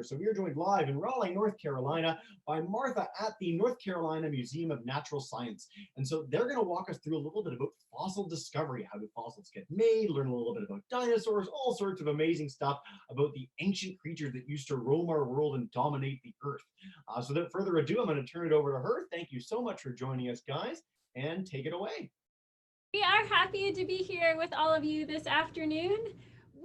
So we are joined live in Raleigh, North Carolina by Martha at the North Carolina Museum of Natural Science. And so they're going to walk us through a little bit about fossil discovery. How do fossils get made? Learn a little bit about dinosaurs, all sorts of amazing stuff about the ancient creatures that used to roam our world and dominate the earth. So without further ado, I'm going to turn it over to her. Thank you so much for joining us, guys, and take it away. We are happy to be here with all of you this afternoon.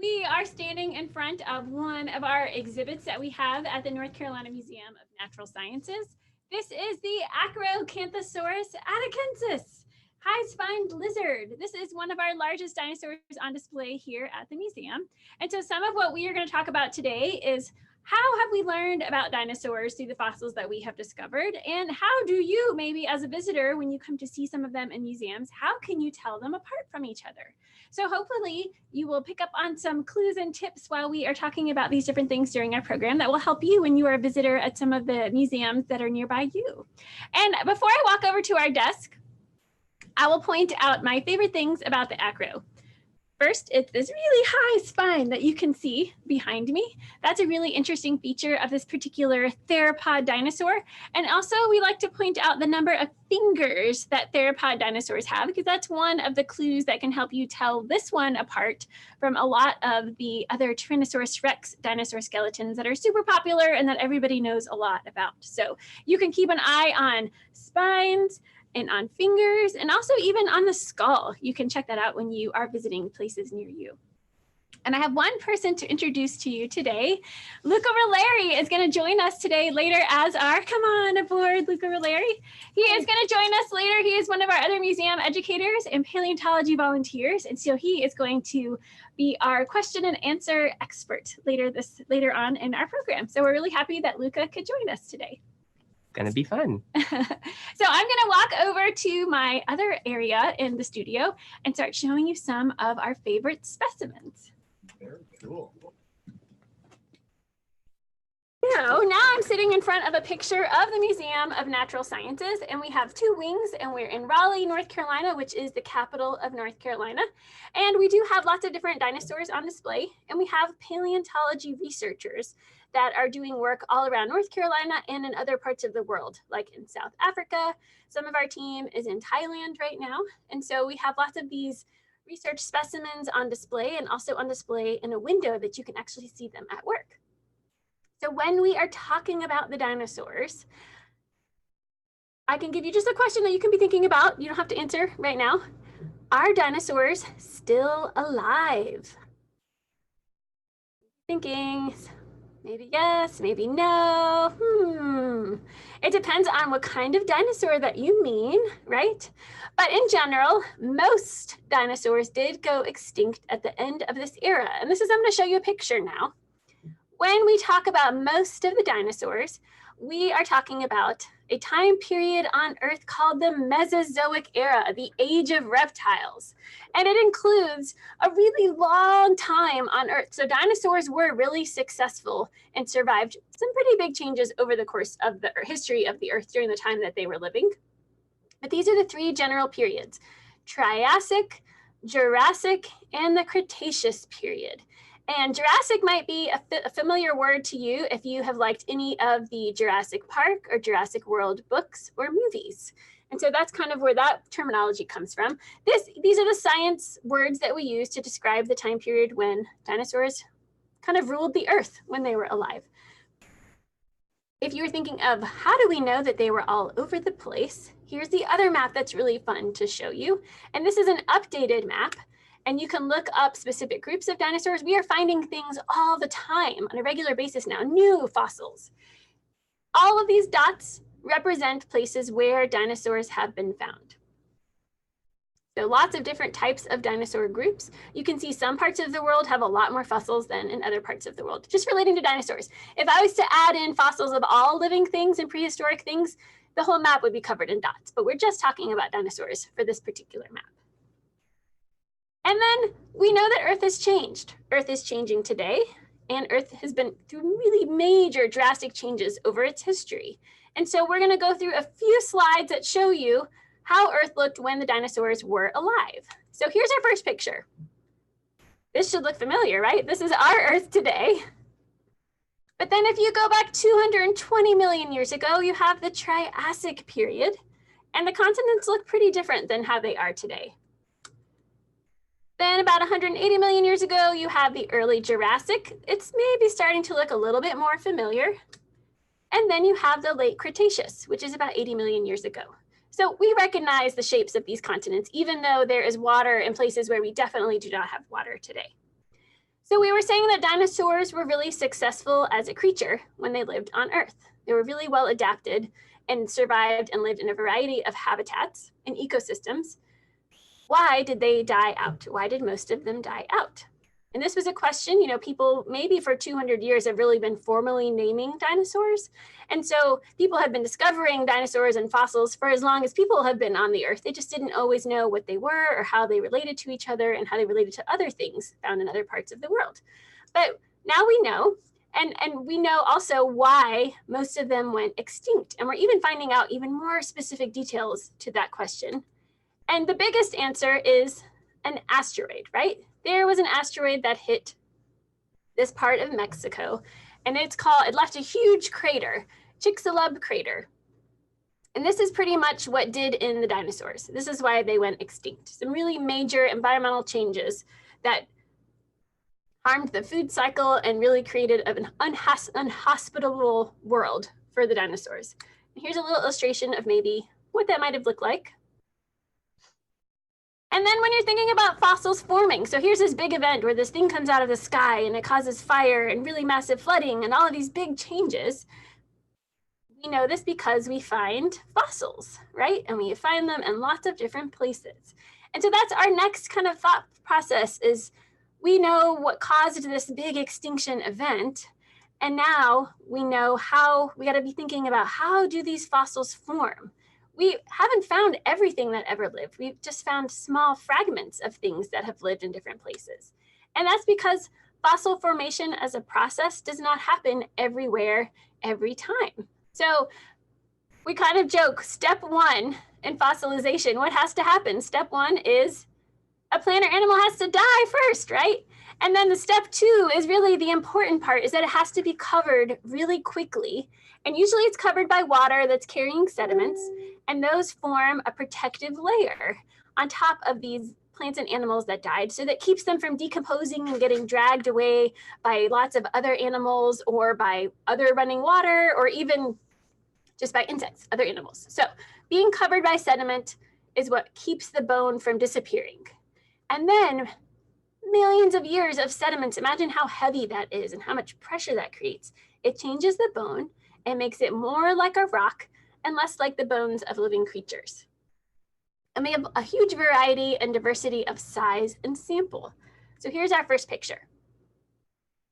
We are standing in front of one of our exhibits that we have at the North Carolina Museum of Natural Sciences. This is the Acrocanthosaurus atachensis, high-spined lizard. This is one of our largest dinosaurs on display here at the museum. And so some of what we are going to talk about today is how have we learned about dinosaurs through the fossils that we have discovered? And how do you, maybe as a visitor, when you come to see some of them in museums, how can you tell them apart from each other? So hopefully you will pick up on some clues and tips while we are talking about these different things during our program that will help you when you are a visitor at some of the museums that are nearby you. And before I walk over to our desk, I will point out my favorite things about the acro. First, it's this really high spine that you can see behind me. That's a really interesting feature of this particular theropod dinosaur. And also we like to point out the number of fingers that theropod dinosaurs have, because that's one of the clues that can help you tell this one apart from a lot of the other Tyrannosaurus rex dinosaur skeletons that are super popular and that everybody knows a lot about. So you can keep an eye on spines and on fingers, and also even on the skull. You can check that out when you are visiting places near you. And I have one person to introduce to you today. Luca Roleri is going to join us today later as our, come on aboard, Luca Roleri. He is going to join us later. He is one of our other museum educators and paleontology volunteers. And so he is going to be our question and answer expert later on in our program. So we're really happy that Luca could join us today. Gonna be fun. So I'm gonna walk over to my other area in the studio and start showing you some of our favorite specimens. Very cool. So now I'm sitting in front of a picture of the Museum of Natural Sciences, and we have two wings, and we're in Raleigh, North Carolina, which is the capital of North Carolina. And we do have lots of different dinosaurs on display, and we have paleontology researchers that are doing work all around North Carolina and in other parts of the world, like in South Africa. Some of our team is in Thailand right now. And so we have lots of these research specimens on display, and also on display in a window that you can actually see them at work. So when we are talking about the dinosaurs, I can give you just a question that you can be thinking about. You don't have to answer right now. Are dinosaurs still alive? Thinking, maybe yes, maybe no. It depends on what kind of dinosaur that you mean, right? But in general, most dinosaurs did go extinct at the end of this era. And this is, I'm going to show you a picture now. When we talk about most of the dinosaurs, we are talking about a time period on Earth called the Mesozoic Era, the age of reptiles. And it includes a really long time on Earth. So dinosaurs were really successful and survived some pretty big changes over the course of the history of the Earth during the time that they were living. But these are the three general periods: Triassic, Jurassic, and the Cretaceous period. And Jurassic might be a familiar word to you if you have liked any of the Jurassic Park or Jurassic World books or movies. And so that's kind of where that terminology comes from. These are the science words that we use to describe the time period when dinosaurs kind of ruled the earth when they were alive. If you were thinking of how do we know that they were all over the place, here's the other map that's really fun to show you. And this is an updated map. And you can look up specific groups of dinosaurs. We are finding things all the time on a regular basis now, new fossils. All of these dots represent places where dinosaurs have been found. So lots of different types of dinosaur groups. You can see some parts of the world have a lot more fossils than in other parts of the world, just relating to dinosaurs. If I was to add in fossils of all living things and prehistoric things, the whole map would be covered in dots, but we're just talking about dinosaurs for this particular map. And then we know that Earth has changed. Earth is changing today, and Earth has been through really major drastic changes over its history. And so we're going to go through a few slides that show you how Earth looked when the dinosaurs were alive. So here's our first picture. This should look familiar, right? This is our Earth today. But then if you go back 220 million years ago, you have the Triassic period, and the continents look pretty different than how they are today. Then about 180 million years ago, you have the early Jurassic. It's maybe starting to look a little bit more familiar. And then you have the late Cretaceous, which is about 80 million years ago. So we recognize the shapes of these continents, even though there is water in places where we definitely do not have water today. So we were saying that dinosaurs were really successful as a creature when they lived on Earth. They were really well adapted and survived and lived in a variety of habitats and ecosystems. Why did they die out? Why did most of them die out? And this was a question, people maybe for 200 years have really been formally naming dinosaurs. And so people have been discovering dinosaurs and fossils for as long as people have been on the Earth. They just didn't always know what they were or how they related to each other and how they related to other things found in other parts of the world. But now we know, and we know also why most of them went extinct. And we're even finding out even more specific details to that question. And the biggest answer is an asteroid, right? There was an asteroid that hit this part of Mexico, and it left a huge crater, Chicxulub crater. And this is pretty much what did in the dinosaurs. This is why they went extinct. Some really major environmental changes that harmed the food cycle and really created an unhospitable world for the dinosaurs. And here's a little illustration of maybe what that might have looked like. And then when you're thinking about fossils forming, so here's this big event where this thing comes out of the sky and it causes fire and really massive flooding and all of these big changes. We know this because we find fossils, right? And we find them in lots of different places. And so that's our next kind of thought process is we know what caused this big extinction event. And now we know how we got to be thinking about how do these fossils form? We haven't found everything that ever lived. We've just found small fragments of things that have lived in different places. And that's because fossil formation as a process does not happen everywhere, every time. So we kind of joke, step one in fossilization, what has to happen? Step one is a plant or animal has to die first, right? And then the step two is really the important part, is that it has to be covered really quickly. And usually it's covered by water that's carrying sediments, and those form a protective layer on top of these plants and animals that died, so that keeps them from decomposing and getting dragged away by lots of other animals or by other running water or even just by insects, other animals. So being covered by sediment is what keeps the bone from disappearing. And then millions of years of sediments, imagine how heavy that is and how much pressure that creates. It changes the bone and makes it more like a rock and less like the bones of living creatures. And we have a huge variety and diversity of size and sample. So here's our first picture.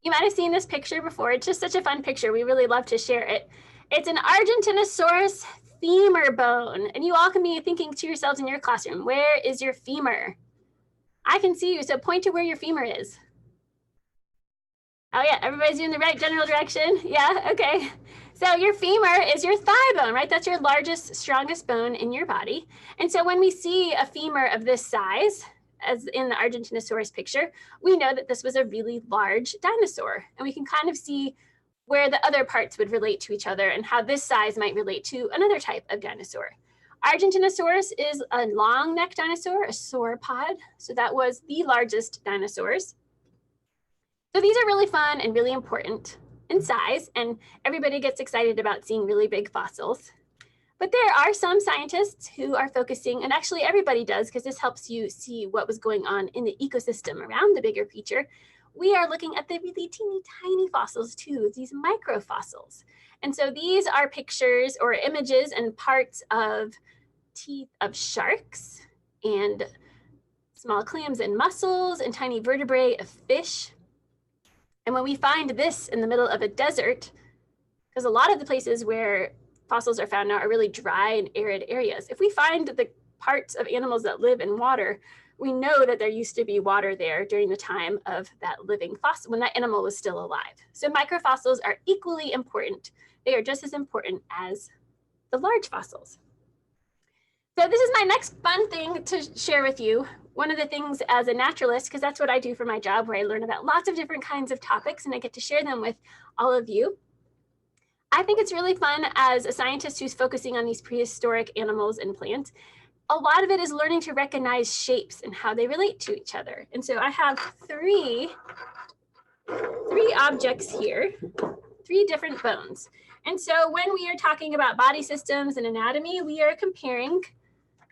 You might have seen this picture before. It's just such a fun picture. We really love to share it. It's an Argentinosaurus femur bone. And you all can be thinking to yourselves in your classroom, where is your femur? I can see you, so point to where your femur is. Oh yeah, everybody's doing the right general direction. Yeah, okay. So your femur is your thigh bone, right? That's your largest, strongest bone in your body. And so when we see a femur of this size, as in the Argentinosaurus picture, we know that this was a really large dinosaur. And we can kind of see where the other parts would relate to each other and how this size might relate to another type of dinosaur. Argentinosaurus is a long-necked dinosaur, a sauropod. So that was the largest dinosaurs. So these are really fun and really important in size, and everybody gets excited about seeing really big fossils. But there are some scientists who are focusing, and actually everybody does, because this helps you see what was going on in the ecosystem around the bigger creature. We are looking at the really teeny tiny fossils too, these microfossils. And so these are pictures or images and parts of teeth of sharks and small clams and mussels and tiny vertebrae of fish. And when we find this in the middle of a desert, because a lot of the places where fossils are found now are really dry and arid areas. If we find the parts of animals that live in water, we know that there used to be water there during the time of that living fossil, when that animal was still alive. So microfossils are equally important. They are just as important as the large fossils. So this is my next fun thing to share with you. One of the things as a naturalist, because that's what I do for my job, where I learn about lots of different kinds of topics and I get to share them with all of you. I think it's really fun as a scientist who's focusing on these prehistoric animals and plants. A lot of it is learning to recognize shapes and how they relate to each other. And so I have three objects here, 3 different bones. And so when we are talking about body systems and anatomy, we are comparing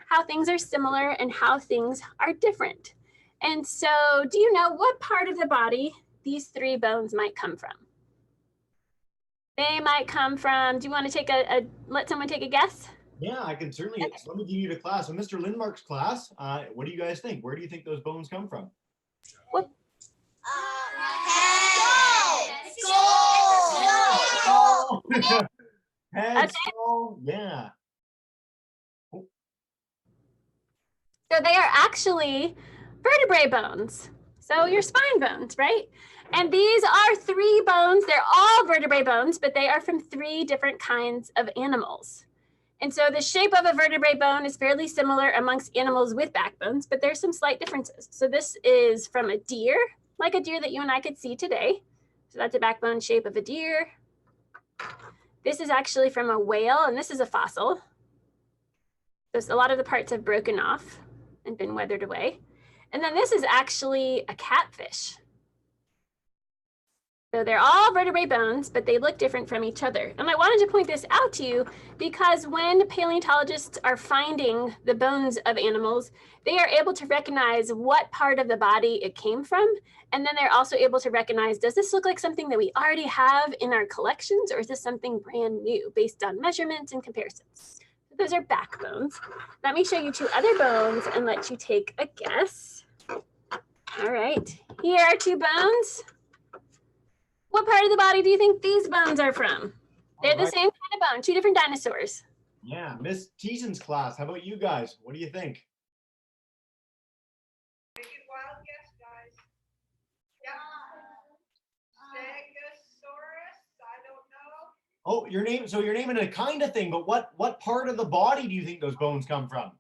how things are similar and how things are different. And so do you know what part of the body these 3 bones might come from? They might come from, do you want to let someone take a guess? Yeah, I can certainly. So let me give you the class. So Mr. Lindmark's class, what do you guys think? Where do you think those bones come from? What? Head, Okay. skull, yeah. So they are actually vertebrae bones. So your spine bones, right? And these are 3 bones. They're all vertebrae bones, but they are from 3 different kinds of animals. And so the shape of a vertebrae bone is fairly similar amongst animals with backbones, but there's some slight differences. So this is from a deer, like a deer that you and I could see today. So that's a backbone shape of a deer. This is actually from a whale, and this is a fossil. So a lot of the parts have broken off and been weathered away. And then this is actually a catfish. So they're all vertebrae bones, but they look different from each other. And I wanted to point this out to you because when paleontologists are finding the bones of animals, they are able to recognize what part of the body it came from. And then they're also able to recognize, does this look like something that we already have in our collections, or is this something brand new based on measurements and comparisons? So those are backbones. Let me show you 2 other bones and let you take a guess. All right, here are 2 bones. What part of the body do you think these bones are from? They're the same kind of bone, 2 different dinosaurs. Yeah, Miss Teason's class. How about you guys? What do you think? Make it wild guess, guys. Yeah. Stegosaurus, I don't know. Oh, your name. So you're naming a kind of thing, but what part of the body do you think those bones come from?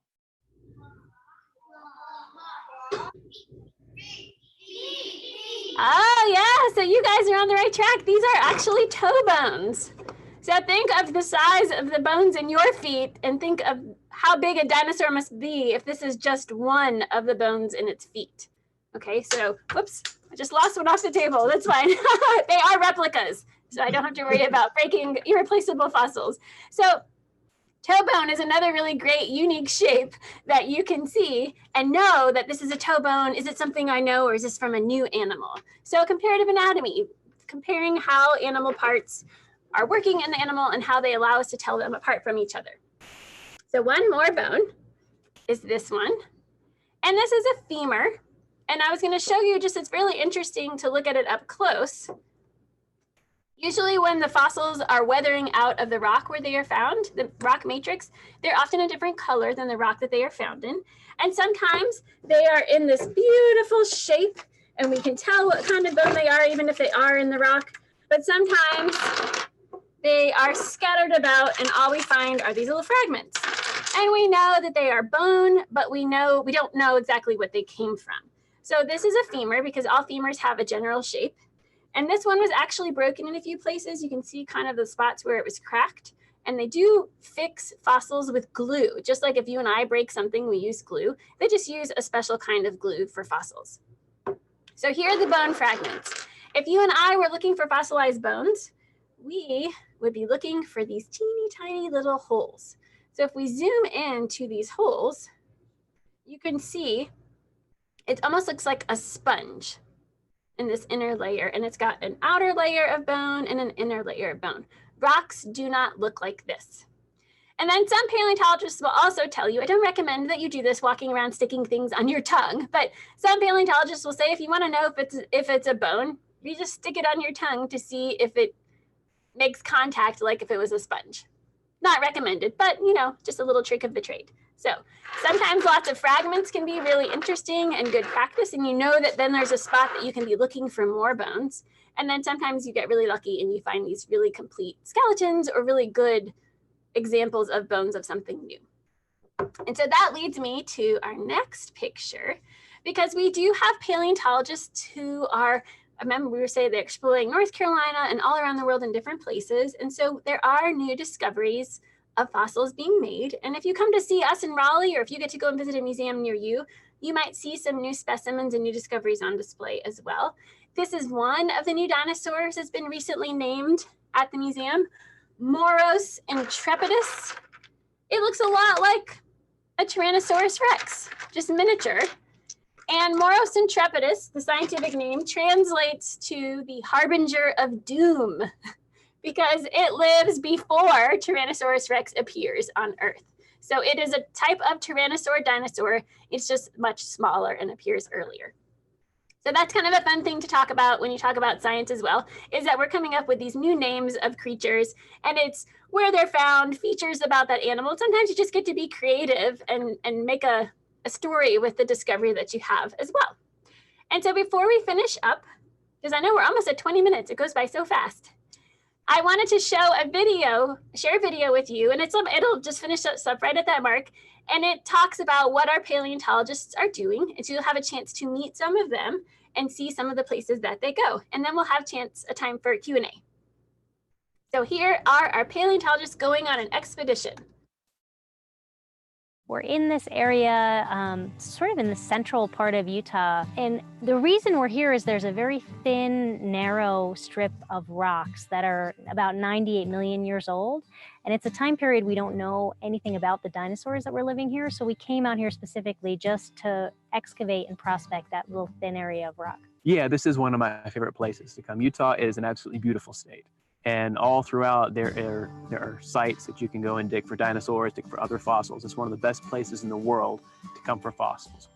Oh yeah, so you guys are on the right track. These are actually toe bones. So think of the size of the bones in your feet and think of how big a dinosaur must be if this is just one of the bones in its feet. Okay, so whoops, I just lost one off the table. That's fine. They are replicas, so I don't have to worry about breaking irreplaceable fossils. So toe bone is another really great, unique shape that you can see and know that this is a toe bone. Is it something I know, or is this from a new animal? So comparative anatomy, comparing how animal parts are working in the animal and how they allow us to tell them apart from each other. So one more bone is this one. And this is a femur. And I was going to show you, just it's really interesting to look at it up close. Usually when the fossils are weathering out of the rock where they are found, the rock matrix, they're often a different color than the rock that they are found in. And sometimes they are in this beautiful shape and we can tell what kind of bone they are even if they are in the rock. But sometimes they are scattered about and all we find are these little fragments. And we know that they are bone, but we don't know exactly what they came from. So this is a femur because all femurs have a general shape. And this one was actually broken in a few places. You can see kind of the spots where it was cracked. And they do fix fossils with glue. Just like if you and I break something, we use glue. They just use a special kind of glue for fossils. So here are the bone fragments. If you and I were looking for fossilized bones, we would be looking for these teeny tiny little holes. So if we zoom in to these holes, you can see it almost looks like a sponge in this inner layer, and it's got an outer layer of bone and an inner layer of bone. Rocks do not look like this. And then some paleontologists will also tell you, I don't recommend that you do this walking around sticking things on your tongue, but some paleontologists will say if you want to know if it's a bone, you just stick it on your tongue to see if it makes contact like if it was a sponge. Not recommended, but just a little trick of the trade. So sometimes lots of fragments can be really interesting and good practice, and that then there's a spot that you can be looking for more bones. And then sometimes you get really lucky and you find these really complete skeletons or really good examples of bones of something new. And so that leads me to our next picture, because we do have paleontologists who are, remember we were saying they're exploring North Carolina and all around the world in different places. And so there are new discoveries of fossils being made. And if you come to see us in Raleigh, or if you get to go and visit a museum near you, you might see some new specimens and new discoveries on display as well. This is one of the new dinosaurs that's been recently named at the museum, Moros intrepidus. It looks a lot like a Tyrannosaurus Rex, just miniature. And Moros intrepidus, the scientific name, translates to the harbinger of doom, because it lives before Tyrannosaurus Rex appears on Earth. So it is a type of tyrannosaur dinosaur. It's just much smaller and appears earlier. So that's kind of a fun thing to talk about when you talk about science as well, is that we're coming up with these new names of creatures, and it's where they're found, features about that animal. Sometimes you just get to be creative and make a story with the discovery that you have as well. And so before we finish up, because I know we're almost at 20 minutes, it goes by so fast, I wanted to show a video, share a video with you, and it'll just finish us up right at that mark. And it talks about what our paleontologists are doing. And so you'll have a chance to meet some of them and see some of the places that they go. And then we'll have a time for Q&A. So here are our paleontologists going on an expedition. We're in this area, sort of in the central part of Utah. And the reason we're here is there's a very thin, narrow strip of rocks that are about 98 million years old. And it's a time period we don't know anything about the dinosaurs that were living here. So we came out here specifically just to excavate and prospect that little thin area of rock. Yeah, this is one of my favorite places to come. Utah is an absolutely beautiful state. And all throughout, there are sites that you can go and dig for dinosaurs, dig for other fossils. It's one of the best places in the world to come for fossils.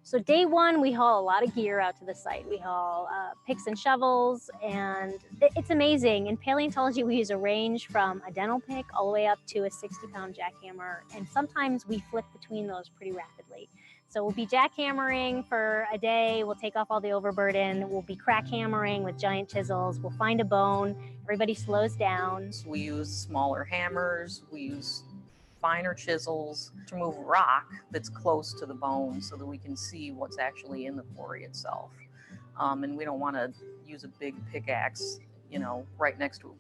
So day one, we haul a lot of gear out to the site. We haul picks and shovels, and it's amazing. In paleontology, we use a range from a dental pick all the way up to a 60-pound jackhammer. And sometimes we flip between those pretty rapidly. So we'll be jackhammering for a day, we'll take off all the overburden, we'll be crack hammering with giant chisels, we'll find a bone, everybody slows down. We use smaller hammers, we use finer chisels to remove rock that's close to the bone so that we can see what's actually in the quarry itself. And we don't want to use a big pickaxe, right next to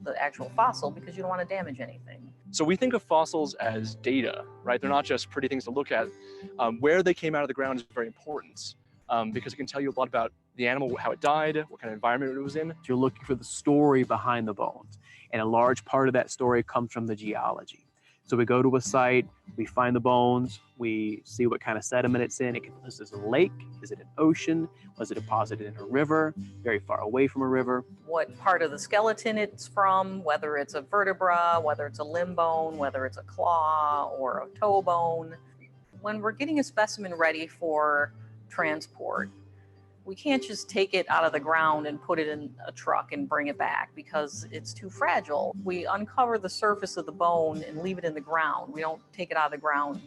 the actual fossil because you don't want to damage anything. So we think of fossils as data, right? They're not just pretty things to look at. Where they came out of the ground is very important because it can tell you a lot about the animal, how it died, what kind of environment it was in. You're looking for the story behind the bones. And a large part of that story comes from the geology. So we go to a site, we find the bones, we see what kind of sediment it's in. Is this a lake? Is it an ocean? Was it deposited in a river, very far away from a river? What part of the skeleton it's from, whether it's a vertebra, whether it's a limb bone, whether it's a claw or a toe bone. When we're getting a specimen ready for transport, we can't just take it out of the ground and put it in a truck and bring it back because it's too fragile. We uncover the surface of the bone and leave it in the ground. We don't take it out of the ground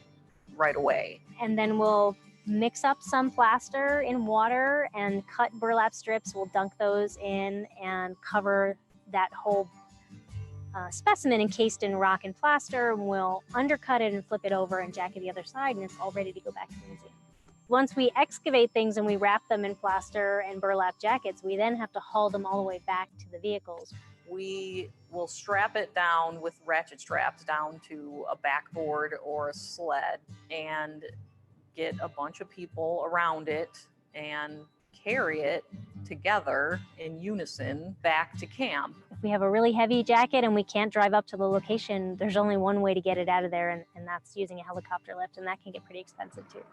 right away. And then we'll mix up some plaster in water and cut burlap strips. We'll dunk those in and cover that whole specimen encased in rock and plaster. And we'll undercut it and flip it over and jack it the other side, and it's all ready to go back to the museum. Once we excavate things and we wrap them in plaster and burlap jackets, we then have to haul them all the way back to the vehicles. We will strap it down with ratchet straps down to a backboard or a sled and get a bunch of people around it and carry it together in unison back to camp. If we have a really heavy jacket and we can't drive up to the location, there's only one way to get it out of there, and that's using a helicopter lift, and that can get pretty expensive too.